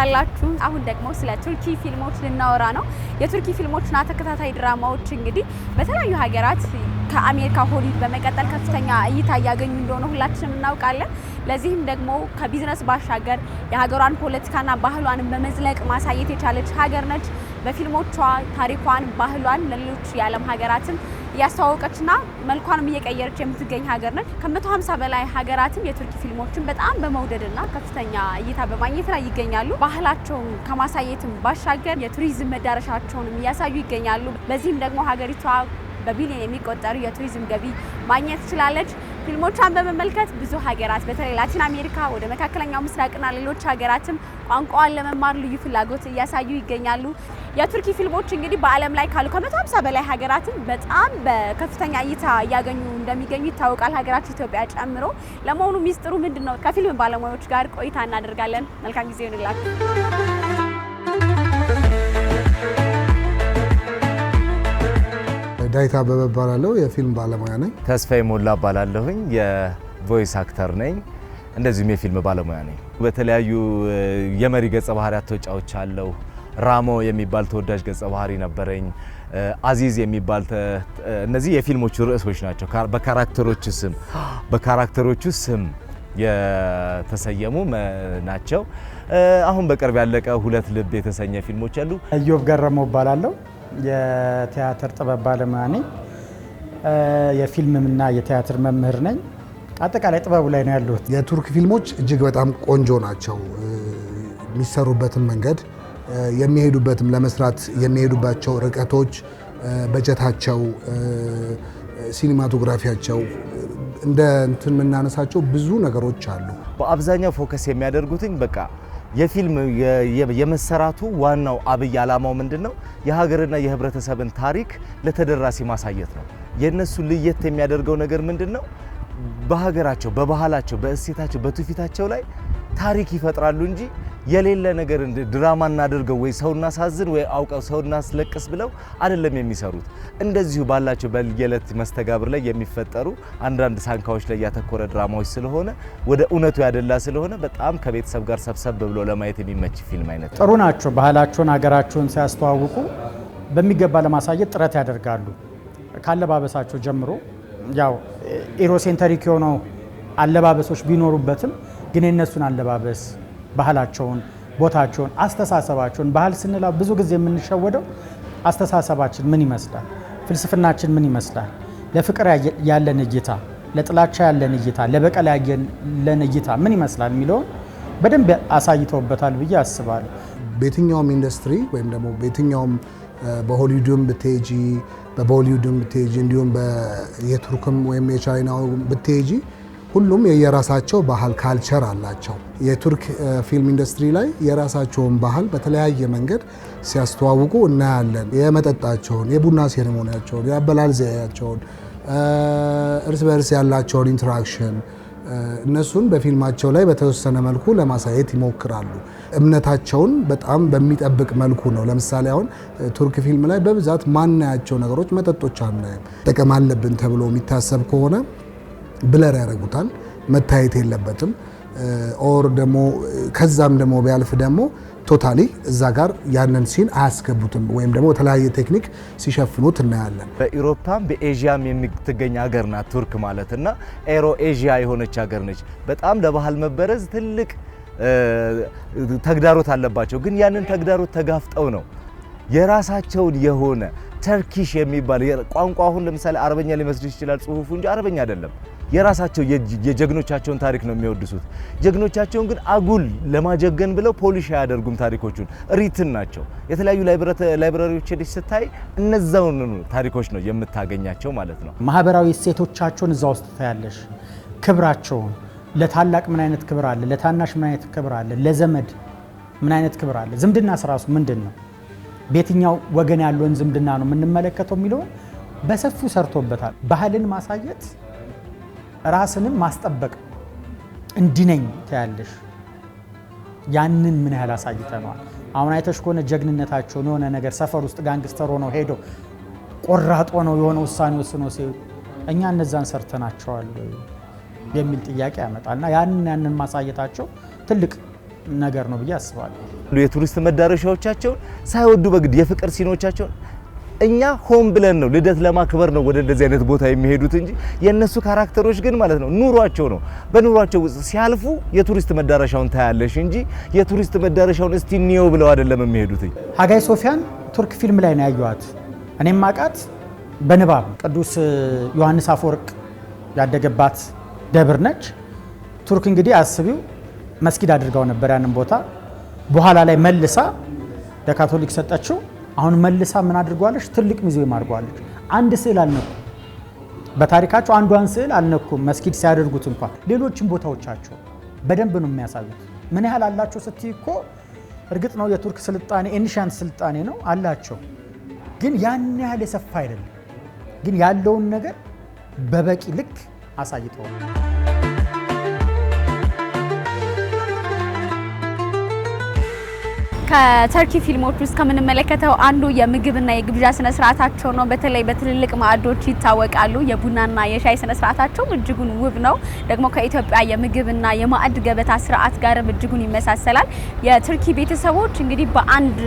አላችሁ? አሁን ደግሞ ስለ ቱርኪ ፊልሞች ልናወራ ነው። የቱርኪ ፊልሞችና ተከታታይ ድራማዎች እንግዲህ በተለያዩ ሀገራት ከአሜሪካ ሆሊውድ በመቀጠል ከፍተኛ እይታ እያገኙ እንደሆነ ሁላችንም እናውቃለን። ለዚህም ደግሞ ከቢዝነስ ባሻገር የሀገሯን ፖለቲካና ባህሏን በመዝለቅ ማሳየት የቻለች ሀገር ነች። በፊልሞቿ ታሪኳን፣ ባህሏን ለሌሎች የዓለም ሀገራትም እያስተዋወቀችና መልኳንም እየቀየረች የምትገኝ ሀገር ነች። ከ150 በላይ ሀገራትም የቱርኪ ፊልሞችን በጣም በመውደድና ከፍተኛ እይታ በማግኘት ላይ ይገኛሉ። ባህላቸውን ከማሳየትም ባሻገር የቱሪዝም መዳረሻቸውንም እያሳዩ ይገኛሉ። በዚህም ደግሞ ሀገሪቷ በቢሊዮን የሚቆጠሩ የቱሪዝም ገቢ ማግኘት ትችላለች። ፊልሞቿን በመመልከት ብዙ ሀገራት በተለይ ላቲን አሜሪካ፣ ወደ መካከለኛው ምስራቅና ሌሎች ሀገራትም ቋንቋዋን ለመማር ልዩ ፍላጎት እያሳዩ ይገኛሉ። የቱርኪ ፊልሞች እንግዲህ በዓለም ላይ ካሉ ከ150 በላይ ሀገራትም በጣም በከፍተኛ እይታ እያገኙ እንደሚገኙ ይታወቃል፣ ሀገራችን ኢትዮጵያ ጨምሮ። ለመሆኑ ሚስጥሩ ምንድነው? ከፊልም ባለሙያዎች ጋር ቆይታ እናደርጋለን። መልካም ጊዜ ይሁንላችሁ። ዳዊት አበበ እባላለሁ። የፊልም ባለሙያ ነኝ። ተስፋዬ ሞላ እባላለሁኝ። የቮይስ አክተር ነኝ። እንደዚሁም የፊልም ባለሙያ ነኝ። በተለያዩ የመሪ ገጸ ባህሪያት ተጫውቻለሁ። ራሞ የሚባል ተወዳጅ ገጸ ባህሪ ነበረኝ። አዚዝ የሚባል እነዚህ የፊልሞቹ ርዕሶች ናቸው። በካራክተሮቹ ስም የተሰየሙ ናቸው። አሁን በቅርብ ያለቀ ሁለት ልብ የተሰኘ ፊልሞች አሉ። ኢዮብ ገረመው እባላለሁ። የቲያትር ጥበብ ባለሙያ ነኝ። የፊልምና የቲያትር መምህር ነኝ። አጠቃላይ ጥበቡ ላይ ነው ያለሁት። የቱርክ ፊልሞች እጅግ በጣም ቆንጆ ናቸው። የሚሰሩበትም መንገድ የሚሄዱበትም ለመስራት የሚሄዱባቸው ርቀቶች፣ በጀታቸው፣ ሲኒማቶግራፊያቸው እንደ እንትን የምናነሳቸው ብዙ ነገሮች አሉ። በአብዛኛው ፎከስ የሚያደርጉትኝ በቃ የፊልም የመሰራቱ ዋናው አብይ ዓላማው ምንድነው? የሀገርና የህብረተሰብን ታሪክ ለተደራሲ ማሳየት ነው። የነሱ ለየት የሚያደርገው ነገር ምንድነው? በሀገራቸው፣ በባህላቸው፣ በእሴታቸው፣ በትውፊታቸው ላይ ታሪክ ይፈጥራሉ እንጂ የሌለ ነገር ድራማ እናድርገው ወይ ሰው እናሳዝን ወይ አውቀው ሰው እናስለቅስ ብለው አይደለም የሚሰሩት። እንደዚሁ ባላቸው በየዕለት መስተጋብር ላይ የሚፈጠሩ አንዳንድ ሳንካዎች ላይ ያተኮረ ድራማዎች ስለሆነ ወደ እውነቱ ያደላ ስለሆነ በጣም ከቤተሰብ ጋር ሰብሰብ ብሎ ለማየት የሚመች ፊልም አይነት ጥሩ ናቸው። ባህላቸውን፣ ሀገራቸውን ሲያስተዋውቁ በሚገባ ለማሳየት ጥረት ያደርጋሉ። ካለባበሳቸው ጀምሮ ያው ኢሮሴንተሪክ የሆነው አለባበሶች ቢኖሩበትም ግን የነሱን አለባበስ፣ ባህላቸውን፣ ቦታቸውን፣ አስተሳሰባቸውን ባህል ስንላ ብዙ ጊዜ የምንሸወደው አስተሳሰባችን ምን ይመስላል፣ ፍልስፍናችን ምን ይመስላል፣ ለፍቅር ያለን እይታ፣ ለጥላቻ ያለን እይታ፣ ለበቀል ያለን እይታ ምን ይመስላል የሚለውን በደንብ አሳይተውበታል ብዬ አስባለሁ። በየትኛውም ኢንዱስትሪ ወይም ደግሞ በየትኛውም በሆሊውድም ብትሄጂ፣ በቦሊውድም ብትሄጂ፣ እንዲሁም የቱርክም ወይም የቻይናው ብትሄጂ ሁሉም የየራሳቸው ባህል ካልቸር አላቸው። የቱርክ ፊልም ኢንዱስትሪ ላይ የራሳቸውን ባህል በተለያየ መንገድ ሲያስተዋውቁ እናያለን። የመጠጣቸውን፣ የቡና ሴሬሞኒያቸውን፣ የአበላል ዘያቸውን፣ እርስ በርስ ያላቸውን ኢንተራክሽን እነሱን በፊልማቸው ላይ በተወሰነ መልኩ ለማሳየት ይሞክራሉ። እምነታቸውን በጣም በሚጠብቅ መልኩ ነው። ለምሳሌ አሁን ቱርክ ፊልም ላይ በብዛት ማናያቸው ነገሮች መጠጦች አናይም። ጥቅም አለብን ተብሎ የሚታሰብ ከሆነ ብለር ያደርጉታል። መታየት የለበትም። ኦር ደግሞ ከዛም ደግሞ ቢያልፍ ደግሞ ቶታሊ እዛ ጋር ያንን ሲን አያስገቡትም ወይም ደግሞ የተለያየ ቴክኒክ ሲሸፍኑት እናያለን። በኢሮፓም በኤዥያም የምትገኝ ሀገር ናት ቱርክ ማለትና ኤሮ ኤዥያ የሆነች ሀገር ነች። በጣም ለባህል መበረዝ ትልቅ ተግዳሮት አለባቸው። ግን ያንን ተግዳሮት ተጋፍጠው ነው የራሳቸውን የሆነ ተርኪሽ የሚባል ቋንቋ አሁን ለምሳሌ አረበኛ ሊመስል ይችላል ጽሁፉ እንጂ አረበኛ አይደለም። የራሳቸው የጀግኖቻቸውን ታሪክ ነው የሚወድሱት። ጀግኖቻቸውን ግን አጉል ለማጀገን ብለው ፖሊሽ አያደርጉም። ታሪኮቹን ሪትን ናቸው። የተለያዩ ላይብራሪዎች ሄደሽ ስታይ እነዛውን ታሪኮች ነው የምታገኛቸው ማለት ነው። ማህበራዊ እሴቶቻቸውን እዛ ውስጥ ታያለሽ። ክብራቸውን፣ ለታላቅ ምን አይነት ክብር አለ፣ ለታናሽ ምን አይነት ክብር አለ፣ ለዘመድ ምን አይነት ክብር አለ፣ ዝምድና ስራሱ ምንድን ነው፣ በየትኛው ወገን ያለውን ዝምድና ነው የምንመለከተው የሚለውን በሰፊው ሰርቶበታል። ባህልን ማሳየት ራስንም ማስጠበቅ እንዲነኝ ታያለሽ። ያንን ምን ያህል አሳይተናል። አሁን አይተሽ ከሆነ ጀግንነታቸውን የሆነ ነገር ሰፈር ውስጥ ጋንግስተር ሆነው ሄዶ ቆራጥ ሆነው የሆነ ውሳኔ ወስኖ ሲሉ እኛ እነዛን ሰርተናቸዋል የሚል ጥያቄ ያመጣልና ያንን ማሳየታቸው ትልቅ ነገር ነው ብዬ አስባለሁ። የቱሪስት መዳረሻዎቻቸውን ሳይወዱ በግድ የፍቅር ሲኖቻቸውን እኛ ሆም ብለን ነው ልደት ለማክበር ነው ወደ እንደዚህ አይነት ቦታ የሚሄዱት እንጂ የነሱ ካራክተሮች ግን ማለት ነው ኑሯቸው ነው። በኑሯቸው ውስጥ ሲያልፉ የቱሪስት መዳረሻውን ታያለሽ እንጂ የቱሪስት መዳረሻውን እስቲ እንየው ብለው አይደለም የሚሄዱት። ሀጋይ ሶፊያን ቱርክ ፊልም ላይ ነው ያየኋት። እኔም ማቃት በንባብ ቅዱስ ዮሐንስ አፈወርቅ ያደገባት ደብር ነች። ቱርክ እንግዲህ አስቢው መስጊድ አድርጋው ነበር ያንን ቦታ። በኋላ ላይ መልሳ ለካቶሊክ ሰጠችው። አሁን መልሳ ምን አድርጓለች? ትልቅ ሙዚየም አድርጓለች። አንድ ስዕል አልነኩም፣ በታሪካቸው አንዷን ስዕል አልነኩም። መስጊድ ሲያደርጉት እንኳን ሌሎችን ቦታዎቻቸው በደንብ ነው የሚያሳዩት። ምን ያህል አላቸው ስትይ እኮ እርግጥ ነው የቱርክ ስልጣኔ ኤንሻንት ስልጣኔ ነው አላቸው፣ ግን ያን ያህል የሰፋ አይደለም። ግን ያለውን ነገር በበቂ ልክ አሳይተዋል። ከተርኪ ፊልሞች ውስጥ ከምንመለከተው አንዱ የምግብና የግብዣ ስነ ስርዓታቸው ነው። በተለይ በትልልቅ ማዕዶች ይታወቃሉ። የቡናና የሻይ ስነ ስርዓታቸው እጅጉን ውብ ነው። ደግሞ ከኢትዮጵያ የምግብና የማዕድ ገበታ ስርዓት ጋርም እጅጉን ይመሳሰላል። የቱርኪ ቤተሰቦች እንግዲህ በአንድ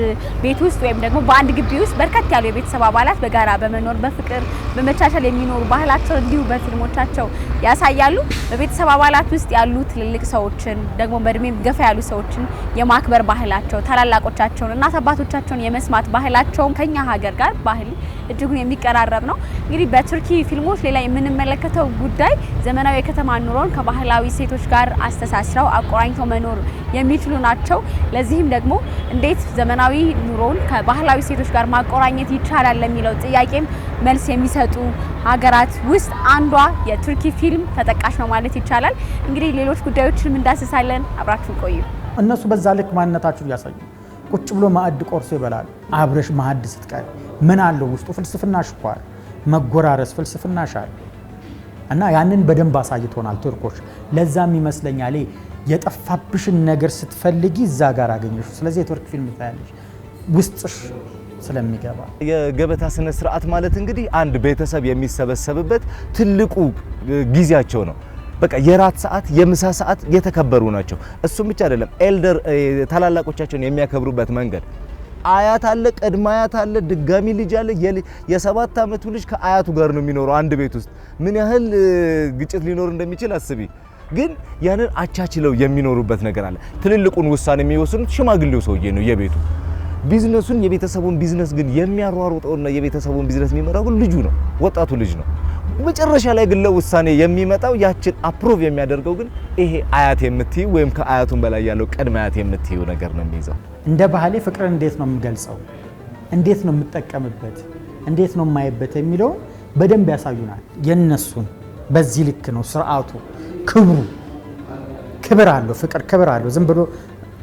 ቤት ውስጥ ወይም ደግሞ በአንድ ግቢ ውስጥ በርከት ያሉ የቤተሰብ አባላት በጋራ በመኖር በፍቅር በመቻቻል የሚኖሩ ባህላቸው እንዲሁ በፊልሞቻቸው ያሳያሉ። በቤተሰብ አባላት ውስጥ ያሉ ትልልቅ ሰዎችን ደግሞ በእድሜ ገፋ ያሉ ሰዎችን የማክበር ባህላቸው ታላላቆቻቸውን እናት አባቶቻቸውን የመስማት ባህላቸውም ከኛ ሀገር ጋር ባህል እጅጉን የሚቀራረብ ነው። እንግዲህ በቱርኪ ፊልሞች ሌላ የምንመለከተው ጉዳይ ዘመናዊ የከተማ ኑሮን ከባህላዊ ሴቶች ጋር አስተሳስረው አቆራኝተው መኖር የሚችሉ ናቸው። ለዚህም ደግሞ እንዴት ዘመናዊ ኑሮን ከባህላዊ ሴቶች ጋር ማቆራኘት ይቻላል ለሚለው ጥያቄም መልስ የሚሰጡ ሀገራት ውስጥ አንዷ የቱርኪ ፊልም ተጠቃሽ ነው ማለት ይቻላል። እንግዲህ ሌሎች ጉዳዮችንም እንዳስሳለን። አብራችሁ ቆዩ። እነሱ በዛ ልክ ማንነታቸው እያሳዩ ቁጭ ብሎ ማዕድ ቆርሶ ይበላል። አብረሽ ማዕድ ስትቀር ምን አለው ውስጡ? ፍልስፍናሽ እኮ አለ፣ መጎራረስ ፍልስፍናሽ አለ። እና ያንን በደንብ አሳይቶናል ቱርኮች። ለዛም ይመስለኛል የጠፋብሽን ነገር ስትፈልጊ እዛ ጋር አገኘሽ። ስለዚህ የቱርክ ፊልም ታያለሽ ውስጥሽ ስለሚገባ። የገበታ ስነ ስርዓት ማለት እንግዲህ አንድ ቤተሰብ የሚሰበሰብበት ትልቁ ጊዜያቸው ነው። በቃ የራት ሰዓት የምሳ ሰዓት የተከበሩ ናቸው። እሱም ብቻ አይደለም፣ ኤልደር ታላላቆቻቸውን የሚያከብሩበት መንገድ አያት አለ፣ ቅድመ አያት አለ፣ ድጋሚ ልጅ አለ። የ7 ዓመቱ ልጅ ከአያቱ ጋር ነው የሚኖረው አንድ ቤት ውስጥ። ምን ያህል ግጭት ሊኖር እንደሚችል አስቢ። ግን ያንን አቻችለው የሚኖሩበት ነገር አለ። ትልልቁን ውሳኔ የሚወስኑት ሽማግሌው ሰውዬ ነው የቤቱ። ቢዝነሱን የቤተሰቡን ቢዝነስ ግን የሚያሯሩጠውና የቤተሰቡን ቢዝነስ የሚመራው ልጁ ነው፣ ወጣቱ ልጅ ነው። መጨረሻ ላይ ግን ለውሳኔ የሚመጣው ያችን አፕሮቭ የሚያደርገው ግን ይሄ አያት የምትዩ ወይም ከአያቱን በላይ ያለው ቅድመ አያት የምትዩ ነገር ነው የሚይዘው። እንደ ባህሌ ፍቅርን እንዴት ነው የምገልጸው፣ እንዴት ነው የምጠቀምበት፣ እንዴት ነው የማይበት የሚለውን በደንብ ያሳዩናል። የነሱን በዚህ ልክ ነው ስርዓቱ፣ ክብር አለው፣ ፍቅር ክብር አለው፣ ዝም ብሎ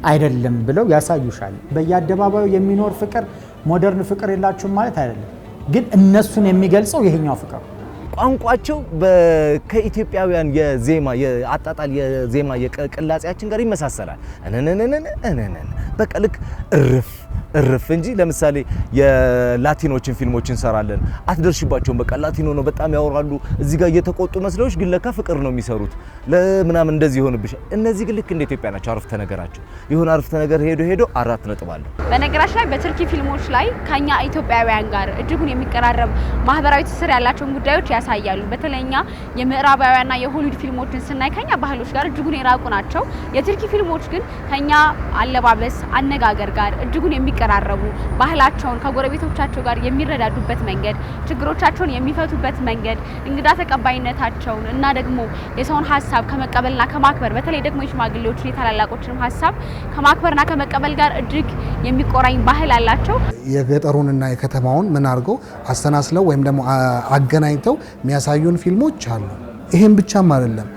አይደለም ብለው ያሳዩሻል። በየአደባባዩ የሚኖር ፍቅር ሞደርን ፍቅር የላችሁም ማለት አይደለም፣ ግን እነሱን የሚገልጸው ይሄኛው ፍቅር። ቋንቋቸው ከኢትዮጵያውያን የዜማ የአጣጣል የዜማ የቅላጼያችን ጋር ይመሳሰላል። በቃ ልክ እርፍ እንጂ ለምሳሌ የላቲኖችን ፊልሞች እንሰራለን፣ አትደርሽባቸውም። በቃ ላቲኖ ነው በጣም ያወራሉ። እዚህ ጋር እየተቆጡ መስለውሽ ግን ለካ ፍቅር ነው የሚሰሩት ለምናምን እንደዚህ ይሆንብሽ። እነዚህ ግን ልክ እንደ ኢትዮጵያ ናቸው። አረፍተ ነገራቸው ይሁን አረፍተ ነገር ሄዶ 4 ነጥብ አለ። በነገራችን ላይ በቱርኪ ፊልሞች ላይ ከኛ ኢትዮጵያውያን ጋር እጅጉን የሚቀራረብ ማህበራዊ ትስስር ያላቸውን ጉዳዮች ያሳያሉ። በተለይኛ የምዕራባውያንና የሆሊውድ ፊልሞችን ስናይ ከኛ ባህሎች ጋር እጅጉን የራቁ ናቸው። የቱርኪ ፊልሞች ግን ከኛ አለባበስ፣ አነጋገር ጋር እጅጉን የሚቀራረቡ ባህላቸውን ከጎረቤቶቻቸው ጋር የሚረዳዱበት መንገድ፣ ችግሮቻቸውን የሚፈቱበት መንገድ፣ እንግዳ ተቀባይነታቸውን እና ደግሞ የሰውን ሀሳብ ከመቀበልና ከማክበር በተለይ ደግሞ የሽማግሌዎችን የታላላቆችንም ሀሳብ ከማክበርና ከመቀበል ጋር እጅግ የሚቆራኝ ባህል አላቸው። የገጠሩንና የከተማውን ምን አድርገው አስተናስለው ወይም ደግሞ አገናኝተው የሚያሳዩን ፊልሞች አሉ። ይሄን ብቻም አይደለም፣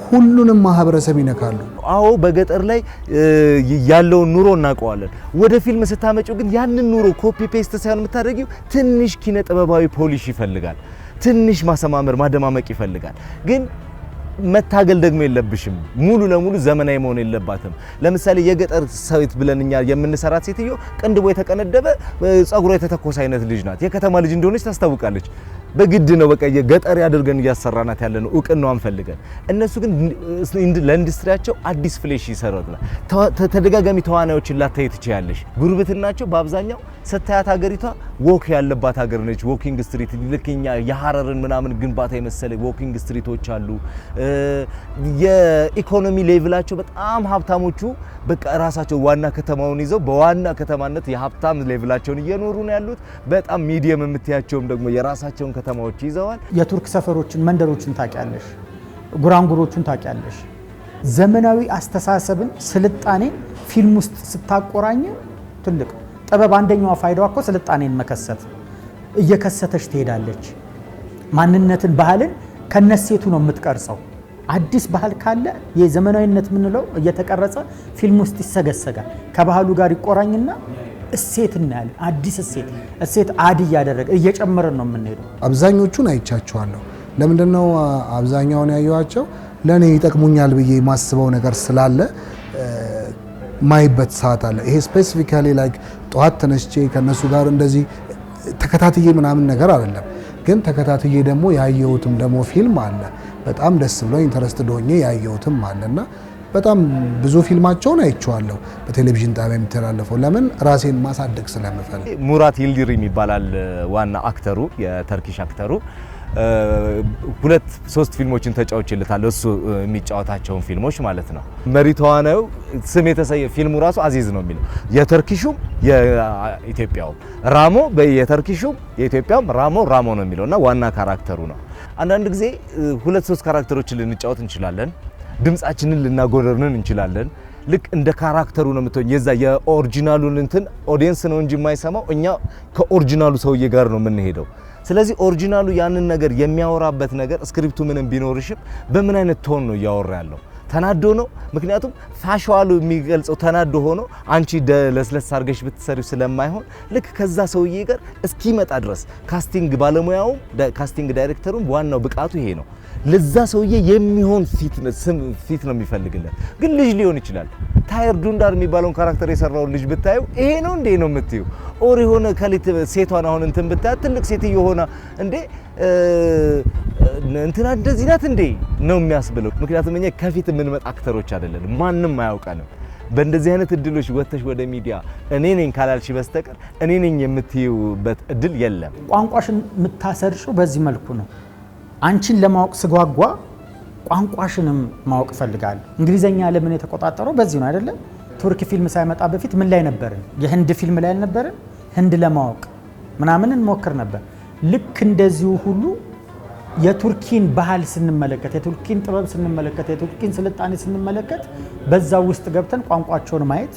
ሁሉንም ማህበረሰብ ይነካሉ። አዎ በገጠር ላይ ያለውን ኑሮ እናውቀዋለን። ወደ ፊልም ስታመጪው ግን ያንን ኑሮ ኮፒ ፔስት ሳይሆን የምታደርጊው ትንሽ ኪነ ጥበባዊ ፖሊሽ ይፈልጋል። ትንሽ ማሰማመር ማደማመቅ ይፈልጋል። ግን መታገል ደግሞ የለብሽም። ሙሉ ለሙሉ ዘመናዊ መሆን የለባትም። ለምሳሌ የገጠር ሴት ብለን እኛ የምንሰራት ሴትዮ ቅንድቦ የተቀነደበ ጸጉሯ የተተኮሰ አይነት ልጅ ናት። የከተማ ልጅ እንደሆነች ታስታውቃለች። በግድ ነው በቃ የገጠር ያደርገን ያሰራናት ያለነው እውቅናዋን ፈልገን። እነሱ ግን ለኢንዱስትሪያቸው አዲስ ፍሌሽ ይሰራሉ። ተደጋጋሚ ተዋናዮችን ላታይ ትችያለሽ። ጉርብትናቸው በአብዛኛው ስታያት ሀገሪቷ ወክ ያለባት ሀገር ነች። ዎኪንግ ስትሪት ልክኛ የሐረርን ምናምን ግንባታ የመሰለ ዎኪንግ ስትሪቶች አሉ። የኢኮኖሚ ሌቭላቸው በጣም ሀብታሞቹ በቃ ራሳቸው ዋና ከተማውን ይዘው በዋና ከተማነት የሀብታም ሌቭላቸውን እየኖሩ ነው ያሉት። በጣም ሚዲየም የምትያቸውም ደግሞ የራሳቸውን ከተማዎች ይዘዋል። የቱርክ ሰፈሮችን መንደሮችን ታውቂያለሽ፣ ጉራንጉሮቹን ታውቂያለሽ። ዘመናዊ አስተሳሰብን ስልጣኔን ፊልም ውስጥ ስታቆራኝ ትልቅ ጥበብ አንደኛው ፋይዳዋ እኮ ስልጣኔን መከሰት። እየከሰተች ትሄዳለች። ማንነትን ባህልን ከነሴቱ ነው የምትቀርጸው። አዲስ ባህል ካለ የዘመናዊነት ምንለው እየተቀረጸ ፊልም ውስጥ ይሰገሰጋል። ከባህሉ ጋር ይቆራኝና እሴት እናያለን። አዲስ እሴት አድ እያደረገ እየጨመረን ነው የምንሄደው። አብዛኞቹን አይቻቸዋለሁ። ለምንድነው አብዛኛውን ያየኋቸው? ለኔ ይጠቅሙኛል ብዬ የማስበው ነገር ስላለ ማይበት ሰዓት አለ። ይሄ ስፔሲፊካሊ ላይክ ጧት ተነስቼ ከነሱ ጋር እንደዚህ ተከታትዬ ምናምን ነገር አይደለም። ግን ተከታትዬ ደግሞ ያየሁትም ደግሞ ፊልም አለ። በጣም ደስ ብሎ ኢንተረስትድ ሆኜ ያየሁትም አለና በጣም ብዙ ፊልማቸውን አይቼዋለሁ በቴሌቪዥን ጣቢያ የሚተላለፈው። ለምን ራሴን ማሳደግ ስለምፈልግ። ሙራት ይልዲሪም ይባላል ዋና አክተሩ፣ የተርኪሽ አክተሩ። 2-3 ፊልሞችን ተጫውቼለታለሁ እሱ የሚጫወታቸውን ፊልሞች ማለት ነው። መሪ ተዋናዩ ስም የተሰየ ፊልሙ ራሱ አዚዝ ነው የሚለው የተርኪሹም የኢትዮጵያውም ራሞ የተርኪሹም የኢትዮጵያውም ራሞ ነው የሚለውና ዋና ካራክተሩ ነው። አንዳንድ ጊዜ 2-3 ካራክተሮችን ልንጫወት እንችላለን። ድምጻችንን ልናጎረርን እንችላለን። ልክ እንደ ካራክተሩ ነው የምትሆኝ። የዛ የኦሪጂናሉን እንትን ኦዲየንስ ነው እንጂ የማይሰማው እኛ ከኦሪጂናሉ ሰውዬ ጋር ነው የምንሄደው። ስለዚህ ኦሪጂናሉ ያንን ነገር የሚያወራበት ነገር ስክሪፕቱ ምንም ቢኖርሽም በምን አይነት ቶን ነው እያወራ ያለው? ተናዶ ነው። ምክንያቱም ፋሽዋሉ የሚገልጸው ተናዶ ሆኖ አንቺ ለስለስ አድርገሽ ብትሰሪው ስለማይሆን ልክ ከዛ ሰውዬ ጋር እስኪመጣ ድረስ ካስቲንግ ባለሙያውም ካስቲንግ ዳይሬክተሩም ዋናው ብቃቱ ይሄ ነው። ለዛ ሰውዬ የሚሆን ፊት ነው የሚፈልግለት። ግን ልጅ ሊሆን ይችላል። ታየር ዱንዳር የሚባለውን ካራክተር የሰራውን ልጅ ብታዩ ይሄ ነው እንዴ ነው የምትዩ? ኦር የሆነ ከሊት ሴቷን አሁን እንትን ብታያት ትልቅ ሴትዮ ሆና እንዴ እንትና እንደዚህ ናት እንዴ ነው የሚያስብለው። ምክንያቱም እኛ ከፊት የምንመጣ አክተሮች አይደለንም። ማንም አያውቀንም። በእንደዚህ አይነት እድሎች ወጥተሽ ወደ ሚዲያ እኔ ነኝ ካላልሽ በስተቀር እኔ ነኝ የምትዩበት እድል የለም። ቋንቋሽን የምታሰርሽው በዚህ መልኩ ነው። አንቺን ለማወቅ ስጓጓ ቋንቋሽንም ማወቅ እፈልጋለሁ። እንግሊዘኛ ለምን የተቆጣጠረው በዚህ ነው አይደለም? ቱርክ ፊልም ሳይመጣ በፊት ምን ላይ ነበርን? የህንድ ፊልም ላይ አልነበርን? ህንድ ለማወቅ ምናምን እንሞክር ነበር። ልክ እንደዚሁ ሁሉ የቱርኪን ባህል ስንመለከት፣ የቱርኪን ጥበብ ስንመለከት፣ የቱርኪን ስልጣኔ ስንመለከት በዛው ውስጥ ገብተን ቋንቋቸውን ማየት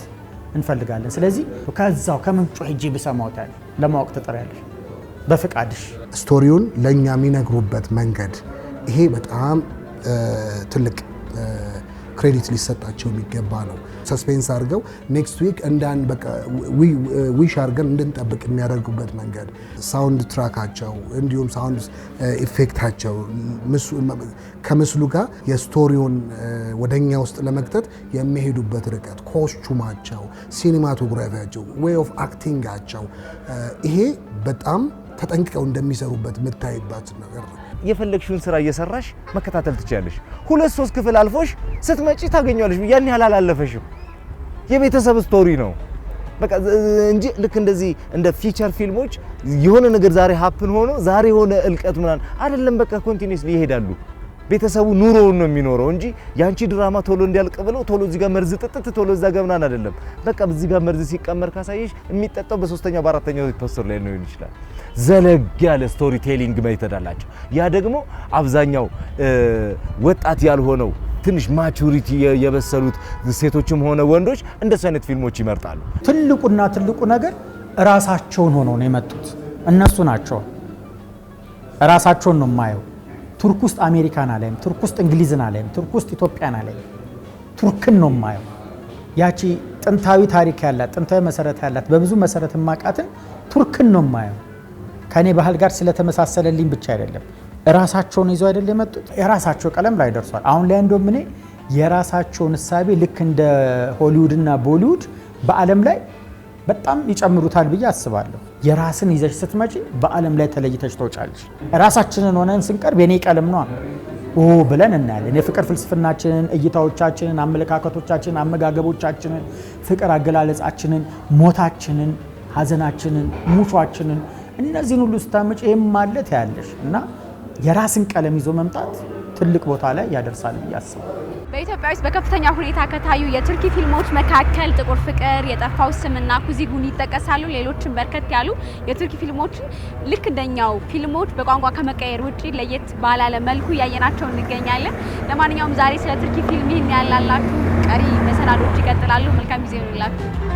እንፈልጋለን። ስለዚህ ከዛው ከምንጩ ሄጄ ብሰማው ለማወቅ ትጥሪያለሽ በፍቃድሽ። ስቶሪውን ለኛ የሚነግሩበት መንገድ ይሄ በጣም ትልቅ ክሬዲት ሊሰጣቸው የሚገባ ነው። ሰስፔንስ አድርገው ኔክስት ዊክ እንዳን በቃ ዊሽ አድርገን እንድንጠብቅ የሚያደርጉበት መንገድ፣ ሳውንድ ትራካቸው፣ እንዲሁም ሳውንድ ኢፌክታቸው ከምስሉ ጋር የስቶሪውን ወደኛ ውስጥ ለመክተት የሚሄዱበት ርቀት፣ ኮስቹማቸው፣ ሲኒማቶግራፊያቸው፣ ዌይ ኦፍ አክቲንጋቸው ይሄ በጣም ተጠንቅቀው እንደሚሰሩበት የምታይበት ነገር ነው። የፈለግሽውን ስራ እየሰራሽ መከታተል ትችያለሽ። 2-3 ክፍል አልፎሽ ስትመጪ ታገኛለሽ። ያን ያህል አላለፈሽም። የቤተሰብ ስቶሪ ነው በቃ እንጂ ልክ እንደዚህ እንደ ፊቸር ፊልሞች የሆነ ነገር ዛሬ ሀፕን ሆኖ ዛሬ የሆነ እልቀት ምናምን አይደለም። በቃ ኮንቲኒዩስሊ ይሄዳሉ። ቤተሰቡ ኑሮውን ነው የሚኖረው እንጂ ያንቺ ድራማ ቶሎ እንዲያልቅ ብለው ቶሎ እዚህ ጋር መርዝ ጥጥት ቶሎ እዛ ጋር ምናምን አይደለም። በቃ እዚህ ጋር መርዝ ሲቀመር ካሳየሽ የሚጠጣው በ3ኛው በ4ኛው ፖስተር ላይ ነው ይችላል። ዘለግ ያለ ስቶሪ ቴሊንግ ሜተድ አላቸው። ያ ደግሞ አብዛኛው ወጣት ያልሆነው ትንሽ ማቹሪቲ የበሰሉት ሴቶችም ሆነ ወንዶች እንደሱ አይነት ፊልሞች ይመርጣሉ። ትልቁ ነገር ራሳቸውን ሆነው ነው የመጡት። እነሱ ናቸው ራሳቸውን ነው የማየው። ቱርክ ውስጥ አሜሪካን አላይም፣ ቱርክ ውስጥ እንግሊዝን አላይም፣ ቱርክ ውስጥ ኢትዮጵያን አላይም። ቱርክን ነው የማየው። ያቺ ጥንታዊ ታሪክ ያላት ጥንታዊ መሰረት ያላት በብዙ መሰረት ማቃትን ቱርክን ነው የማየው። ከኔ ባህል ጋር ስለተመሳሰለልኝ ብቻ አይደለም። ራሳቸውን ይዘው አይደለም የመጡት። የራሳቸው ቀለም ላይ ደርሷል። አሁን ላይ እንደውም እኔ የራሳቸውን እሳቤ ልክ እንደ ሆሊውድ እና ቦሊውድ በዓለም ላይ በጣም ይጨምሩታል ብዬ አስባለሁ። የራስን ይዘሽ ስትመጪ በዓለም ላይ ተለይተሽ ተወጫለሽ። ራሳችንን ሆነን ስንቀርብ የኔ ቀለም ነው ብለን እናያለን። የፍቅር ፍልስፍናችንን፣ እይታዎቻችንን፣ አመለካከቶቻችንን፣ አመጋገቦቻችንን፣ ፍቅር አገላለጻችንን፣ ሞታችንን፣ ሀዘናችንን፣ ሙሿችንን እነዚህን ሁሉ ስታመጪ ይሄም ማለት ያለሽ እና የራስን ቀለም ይዞ መምጣት ትልቅ ቦታ ላይ ያደርሳል ብዬ አስባለሁ። በኢትዮጵያ ውስጥ በከፍተኛ ሁኔታ ከታዩ የቱርኪ ፊልሞች መካከል ጥቁር ፍቅር፣ የጠፋው ስምና ኩዚጉን ይጠቀሳሉ። ሌሎችም በርከት ያሉ የቱርኪ ፊልሞችን ልክ እንደኛው ፊልሞች በቋንቋ ከመቀየር ውጪ ለየት ባላለ መልኩ እያየናቸው እንገኛለን። ለማንኛውም ዛሬ ስለ ቱርኪ ፊልም ይህን ያላላችሁ፣ ቀሪ መሰናዶች ይቀጥላሉ። መልካም ጊዜ ይሁንላችሁ።